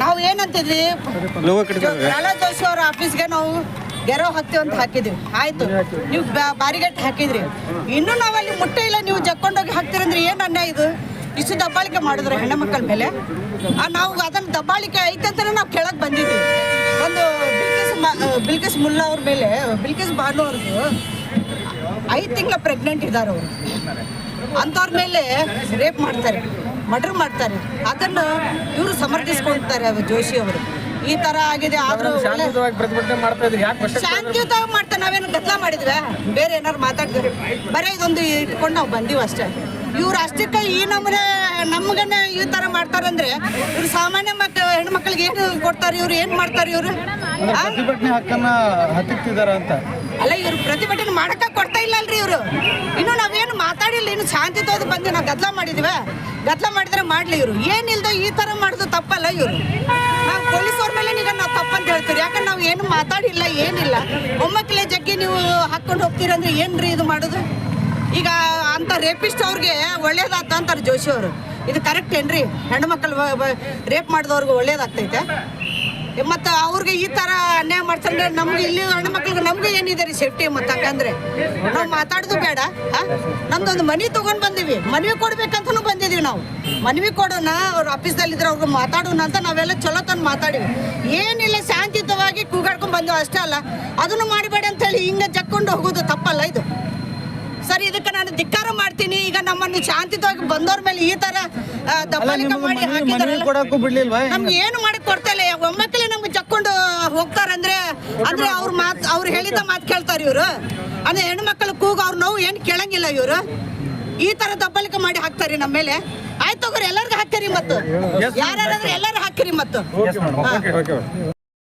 ನಾವು ಏನಂತಿದ್ವಿ, ಪ್ರಹ್ಲಾದ್ ಜೋಶಿ ಅವ್ರ ಆಫೀಸ್ಗೆ ನಾವು ಗೆರೋ ಹಾಕ್ತೀವಿ ಅಂತ ಹಾಕಿದ್ವಿ. ಆಯ್ತು, ನೀವು ಬಾರಿಗೇಟ್ ಹಾಕಿದ್ರಿ, ಇನ್ನೂ ನಾವಲ್ಲಿ ಮುಟ್ಟೆ ಇಲ್ಲ, ನೀವು ಜಕ್ಕೊಂಡೋಗಿ ಹಾಕ್ತೀರಂದ್ರೆ ಏನು ಅನ್ಯಾಯ ಇದು? ಇಷ್ಟು ದಬ್ಬಾಳಿಕೆ ಮಾಡಿದ್ರು ಹೆಣ್ಣು ಮಕ್ಕಳ ಮೇಲೆ. ನಾವು ಅದನ್ನು ದಬ್ಬಾಳಿಕೆ ಐತಂತ ನಾವು ಕೆಳಗೆ ಬಂದಿದ್ವಿ. ಒಂದು ಬಿಲ್ಕಿಸ್ ಮುಲ್ಲಾ ಅವ್ರ ಮೇಲೆ, ಬಿಲ್ಕಿಸ್ ಬಾನು ಅವ್ರದ್ದು 5 ತಿಂಗಳ ಪ್ರೆಗ್ನೆಂಟ್ ಇದ್ದಾರೆ ಅವರು. ಅಂಥವ್ರ ಮೇಲೆ ರೇಪ್ ಮಾಡ್ತಾರೆ, ಮರ್ಡರ್ ಮಾಡ್ತಾರೆ. ಅದನ್ನು ಇವರು ಸಮರ್ಥಿಸ್ಕೊಳ್ತಾರೆ ಜೋಶಿ ಅವರು. ಈ ತರ ಆಗಿದೆ, ಆದ್ರೂ ಶಾಂತಿಯುತವಾಗಿ ಮಾಡ್ತಾರೆ. ನಾವೇನು ಗದ್ದಲ ಮಾಡಿದ್ವಿ, ಬೇರೆ ಏನಾರು ಮಾತಾಡಿದ್ವಿ, ಬರೀ ಇದೊಂದು ಇಟ್ಕೊಂಡು ನಾವು ಬಂದೀವಿ ಅಷ್ಟೇ. ಇವ್ರು ಅಷ್ಟಕ್ಕೆ ಈ ನಮ್ಮನೆ ನಮ್ಗನ್ನ ಈ ತರ ಮಾಡ್ತಾರಂದ್ರೆ ಇವ್ರು ಸಾಮಾನ್ಯ ಹೆಣ್ಮಕ್ಳಿಗೆ ಏನು ಕೊಡ್ತಾರೆ, ಇವ್ರು ಏನ್ ಮಾಡ್ತಾರೆ? ಇವ್ರು ಪ್ರತಿಭಟನೆ ಹಕ್ಕನ್ನ ಹತ್ತಿಕ್ತಿದಾರ ಅಂತ ಅಲ್ಲ, ಇವ್ರು ಪ್ರತಿಭಟನೆ ಮಾಡಕ್ಕ ಕೊಡ್ತಾ ಇಲ್ಲ ಅಲ್ರಿ ಇವರು. ಇನ್ನು ನಾವೇನು ಮಾತಾಡಿಲ್ಲ, ಇನ್ನು ಶಾಂತಿಯುತವಾಗಿ ಬಂದು ನಾವು ಗದ್ದಲ ಮಾಡಿದ್ವಿ. ಗದ್ದಲ ಮಾಡಿದ್ರೆ ಮಾಡ್ಲಿ, ಇವರು ಏನಿಲ್ದ ಈ ತರ ಮಾಡೋದು ತಪ್ಪಲ್ಲ. ಇವರು ನಾವು ಪೊಲೀಸ್ ಅವ್ರ ಮೇಲೆ ಈಗ ನಾವು ತಪ್ಪಂತ ಹೇಳ್ತೀವಿ, ಯಾಕಂದ್ರೆ ನಾವು ಏನು ಮಾತಾಡಿಲ್ಲ, ಏನಿಲ್ಲ. ಮೊಮ್ಮಕ್ಕಳೇ ಜಗ್ಗಿ ನೀವು ಹಾಕೊಂಡು ಹೋಗ್ತೀರಂದ್ರೆ ಏನ್ರಿ ಇದು ಮಾಡೋದು? ಈಗ ಅಂತ ರೇಪಿಸ್ಟ್ ಅವ್ರಿಗೆ ಒಳ್ಳೇದಾಗ್ತ ಅಂತಾರೆ ಜೋಶಿ ಅವರು. ಇದು ಕರೆಕ್ಟ್ ಏನ್ರಿ? ಹೆಣ್ಣು ಮಕ್ಕಳು ರೇಪ್ ಮಾಡಿದವ್ರಿಗೆ ಒಳ್ಳೇದಾಗ್ತೈತೆ? ಮತ್ತು ಅವ್ರಿಗೆ ಈ ಥರ ಅನ್ಯಾಯ ಮಾಡ್ತಾರೆ. ನಮ್ಗೆ ಇಲ್ಲಿ ಹೆಣ್ಣು ಮಕ್ಳಿಗೆ ನಮಗೂ ಏನಿದೆ ರೀ ಸೇಫ್ಟಿ? ಮತ್ತು ಹಂಗಂದ್ರೆ ನಾವು ಮಾತಾಡೋದು ಬೇಡ. ನಮ್ದೊಂದು ಮನೆ ತೊಗೊಂಡು ಬಂದೀವಿ, ಮನವಿ ಕೊಡ್ಬೇಕಂತನೂ ಬಂದಿದ್ದೀವಿ. ನಾವು ಮನವಿ ಕೊಡೋಣ, ಅವ್ರ ಆಫೀಸ್ದಲ್ಲಿದ್ರೆ ಅವ್ರಿಗೆ ಮಾತಾಡೋಣ ಅಂತ ನಾವೆಲ್ಲ ಚಲೋ ತಂದು ಮಾತಾಡಿವಿ. ಏನಿಲ್ಲ, ಶಾಂತಿಯುತವಾಗಿ ಕೂಗಾಡ್ಕೊಂಡು ಬಂದೆವು ಅಷ್ಟೇ. ಅಲ್ಲ, ಅದನ್ನು ಮಾಡಬೇಡ ಅಂತೇಳಿ ಹಿಂಗೆ ಜಕ್ಕೊಂಡು ಹೋಗೋದು ತಪ್ಪಲ್ಲ ಇದು. ಸರಿ, ಇದಕ್ಕೆ ನಾನು ಧಿಕ್ಕಾರ ಮಾಡ್ತೀನಿ. ಈಗ ನಮ್ಮನ್ನು ಶಾಂತಿಯುತವಾಗಿ ಬಂದವ್ರ ಮೇಲೆ ಈ ತರ ದಬ್ಬಾಳಿಕೆ ಮಾಡಿ ಹಾಕಿದಾರಲ್ಲ, ನಮ್ಗೆ ಏನು ಮಾಡಕ್ ಕೊಡ್ತಾ ಇಲ್ಲ. ಒಮ್ಮಕ್ಕಲೇ ನಮ್ಗೆ ಜಕ್ಕೊಂಡು ಹೋಗ್ತಾರಂದ್ರೆ ಅಂದ್ರೆ ಅವ್ರು ಹೇಳಿದ ಮಾತು ಕೇಳ್ತಾರೆ ಇವರು. ಅಂದ್ರೆ ಹೆಣ್ಮಕ್ಳು ಕೂಗು ಅವ್ರ ನೋವು ಏನು ಕೇಳಂಗಿಲ್ಲ ಇವರು. ಈ ತರ ದಬ್ಬಾಳಿಕೆ ಮಾಡಿ ಹಾಕ್ತಾರಿ ನಮ್ಮ ಮೇಲೆ. ಆಯ್ತು ತಗೋರಿ, ಎಲ್ಲರಿಗೂ ಹಾಕ್ತೀರಿ, ಮತ್ತು ಯಾರಾದ್ರೆ ಎಲ್ಲರೂ ಹಾಕಿರಿ ಮತ್ತು